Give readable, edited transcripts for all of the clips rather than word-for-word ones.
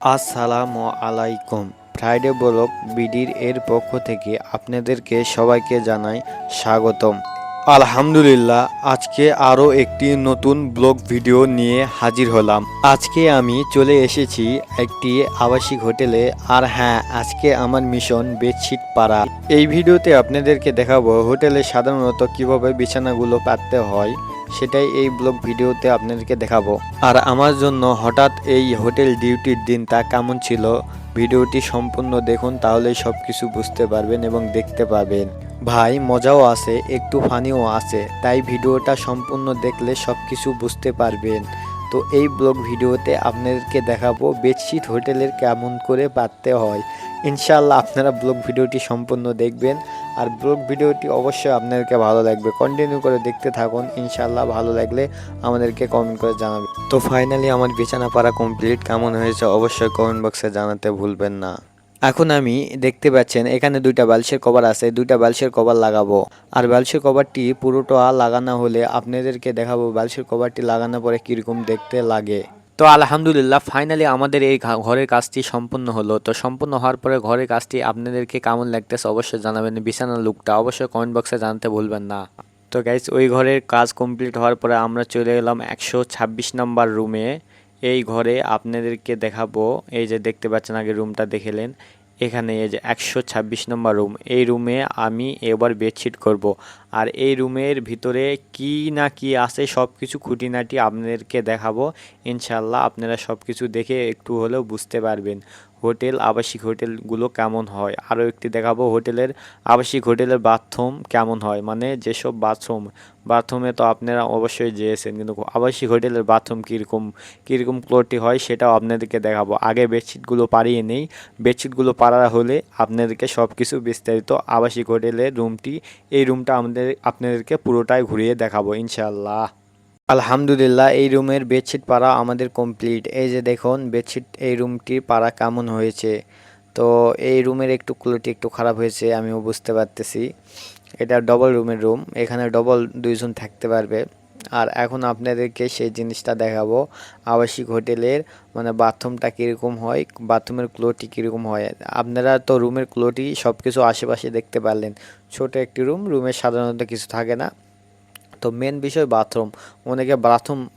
আসসালামু আলাইকুম। Friday blog বিডির এর পক্ষ থেকে আপনাদেরকে সবাইকে জানাই স্বাগতম। আলহামদুলিল্লাহ, আজকে আরও একটি নতুন ব্লগ ভিডিও নিয়ে হাজির হলাম। আজকে আমি চলে এসেছি একটি আবাসিক হোটেলে। আর হ্যাঁ, আজকে আমার মিশন বেডশিট পাড়া। এই ভিডিওতে আপনাদেরকে দেখাবো হোটেলে সাধারণত কিভাবে বিছানাগুলো পাততে হয়, সেটাই এই ব্লগ ভিডিওতে আপনাদেরকে দেখাবো। আর আমার জন্য হঠাৎ এই হোটেল ডিউটির দিনটা কেমন ছিল, ভিডিওটি সম্পূর্ণ দেখুন, তাহলেই সব কিছু বুঝতে পারবেন এবং দেখতে পাবেন। ভাই, মজাও আছে, একটু ফানিও আছে, তাই ভিডিওটা সম্পূর্ণ দেখলে সব কিছু বুঝতে পারবেন। তো এই ব্লগ ভিডিওতে আপনাদেরকে দেখাবো বেডশিট হোটেলের কেমন করে পাততে হয়। ইনশাআল্লাহ আপনারা ব্লগ ভিডিওটি সম্পূর্ণ দেখবেন। আর ব্লগ ভিডিওটি অবশ্যই আপনাদেরকে ভালো লাগবে, কন্টিনিউ করে দেখতে থাকুন। ইনশাআল্লাহ ভালো লাগলে আমাদেরকে কমেন্ট করে জানাবেন। তো ফাইনালি আমার বিছানা পাড়া কমপ্লিট, কেমন হয়েছে অবশ্যই কমেন্ট বক্সে জানাতে ভুলবেন না। এখন আমি দেখতে পাচ্ছেন এখানে দুইটা বালিশের কভার আছে, দুইটা বালিশের কভার লাগাবো। আর বালিশের কভারটি পুরোটা লাগানো হলে আপনাদেরকে দেখাবো বালিশের কভারটি লাগানোর পরে কীরকম দেখতে লাগে। তো আলহামদুলিল্লাহ, ফাইনালি আমাদের এই ঘরের কাজটি সম্পূর্ণ হলো। তো সম্পূর্ণ হওয়ার পরে ঘরের কাজটি আপনাদেরকে কেমন লাগতেছে অবশ্যই জানাবেন। বিছানার লুকটা অবশ্যই কমেন্ট বক্সে জানাতে ভুলবেন না। তো গাইস, ওই ঘরের কাজ কমপ্লিট হওয়ার পরে আমরা চলে এলাম 126 নম্বর রুমে। এই ঘরে আপনাদেরকে দেখাবো, এই যে দেখতে পাচ্ছেন, আগে রুমটা দেখেলেন। এখানে এই যে 126 নম্বর রুম, এই রুমে আমি এবার বেডশিট করব। আর এই রুমের ভিতরে কি না কি আছে সব কিছু খুঁটিনাটি আপনাদেরকে দেখাবো। ইনশাল্লাহ আপনারা সব কিছু দেখে একটু হলেও বুঝতে পারবেন হোটেল, আবাসিক হোটেলগুলো কেমন হয়। আরও একটি দেখাবো আবাসিক হোটেলের বাথরুম কেমন হয়, মানে যেসব বাথরুমে তো আপনারা অবশ্যই যেয়েছেন, কিন্তু আবাসিক হোটেলের বাথরুম কীরকম ক্লোটি হয় সেটাও আপনাদেরকে দেখাবো। আগে বেডশিটগুলো পাড়িয়ে নেই, বেডশিটগুলো পাড়া হলে আপনাদেরকে সব কিছু বিস্তারিত আবাসিক হোটেলের এই রুমটা আপনাদেরকে পুরোটাই ঘুরিয়ে দেখাবো ইনশাল্লাহ। আলহামদুলিল্লাহ, এই রুমের বেডশিট পাড়া আমাদের কমপ্লিট। এই যে দেখুন বেডশিট, এই রুমটির পাড়া কেমন হয়েছে। তো এই রুমের একটু কোয়ালিটি একটু খারাপ হয়েছে, আমিও বুঝতে পারতেছি। এটা ডবল রুমের রুম, এখানে ডবল দুইজন থাকতে পারবে। আর এখন আপনাদেরকে সেই জিনিসটা দেখাবো আবাসিক হোটেলের, মানে বাথরুমটা কীরকম হয়, বাথরুমের ক্লোটি কীরকম হয়। আপনারা তো রুমের ক্লোটি সব কিছু আশেপাশে দেখতে পারলেন। ছোট একটি রুমে সাধারণত কিছু থাকে না। তো মেন বিষয় বাথরুম, অনেকে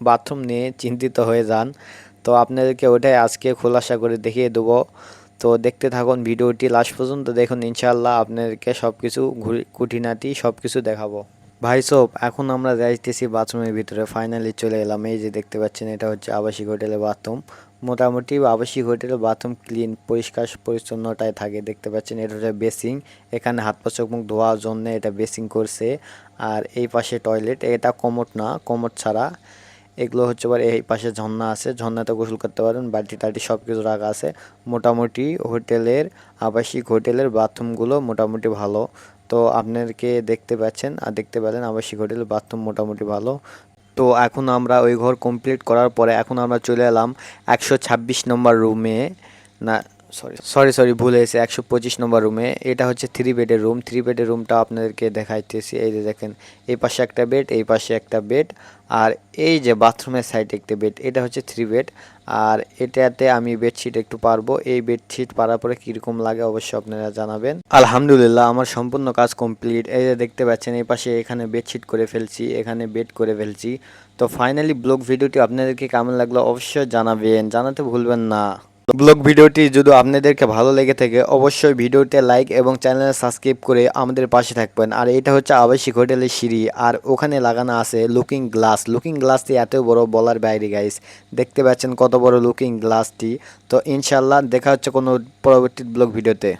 বাথরুম নিয়ে চিন্তিত হয়ে যান। তো আপনাদেরকে ওটাই আজকে খোলাসা করে দেখিয়ে দেবো। তো দেখতে থাকুন ভিডিওটি লাস্ট পর্যন্ত দেখুন, ইনশাআল্লাহ আপনাদেরকে সব কিছু খুঁটিনাটি সব কিছু দেখাবো। ভাই সব, এখন আমরা যাইতেছি বাথরুমের ভিতরে, ফাইনালি চলে এলাম। এই যে দেখতে পাচ্ছেন এটা হচ্ছে আবাসিক হোটেলের বাথরুম। মোটামুটি আবাসিক হোটেলের বাথরুম ক্লিন, পরিষ্কার পরিচ্ছন্নতায় থাকে। দেখতে পাচ্ছেন এটা হচ্ছে বেসিং, এখানে হাত পা চোখ মুখ ধোয়ার জন্য এটা বেসিং করছে। আর এই পাশে টয়লেট, এটা কমোড না, কমোড ছাড়া এগুলো হচ্ছে। এই পাশে ঝর্ণা আছে, ঝর্ণাতে গোসল করতে পারেন, বালতি টালটি সব কিছু রাখা আছে। মোটামুটি আবাসিক হোটেলের বাথরুমগুলো মোটামুটি ভালো। তো আপনাদেরকে দেখতে পাচ্ছেন আর দেখতে পেলেন আবাসিক হোটেলের বাথরুম মোটামুটি ভালো। তো এখন আমরা ওই ঘর কমপ্লিট করার পরে এখন আমরা চলে এলাম 126 নম্বর রুমে। না, সরি ভুল হয়েছে, 125 নম্বর রুমে। এটা হচ্ছে 3 বেডের রুম। 3 বেডের রুমটা আপনাদেরকে দেখাইতেছি। এই যে দেখেন, এই পাশে একটা বেড, এই পাশে একটা বেড, আর এই যে বাথরুমের সাইডে একটা বেড। এটা হচ্ছে 3 বেড। আর এটাতে আমি বেডশিট একটু পারবো। এই বেডশিট পারার পরে কীরকম লাগে অবশ্যই আপনারা জানাবেন। আলহামদুলিল্লাহ, আমার সম্পূর্ণ কাজ কমপ্লিট। এই যে দেখতে পাচ্ছেন এই পাশে এখানে বেডশিট করে ফেলছি, এখানে বেড করে ফেলছি। তো ফাইনালি ব্লগ ভিডিওটি আপনাদেরকে কেমন লাগলো অবশ্যই জানাবেন, জানাতে ভুলবেন না। ব্লগ ভিডিওটি যদি আপনাদেরকে ভালো লেগে থাকে অবশ্যই ভিডিওতে লাইক এবং চ্যানেলে সাবস্ক্রাইব করে আমাদের পাশে থাকবেন। আর এটা হচ্ছে আবাসিক হোটেলের সিঁড়ি, আর ওখানে লাগানো আছে লুকিং গ্লাসটি এত বড় বলার বাইরে গাইস। দেখতে পাচ্ছেন কত বড় লুকিং গ্লাসটি। তো ইনশাল্লাহ দেখা হচ্ছে কোনো পরবর্তী ব্লগ ভিডিওতে।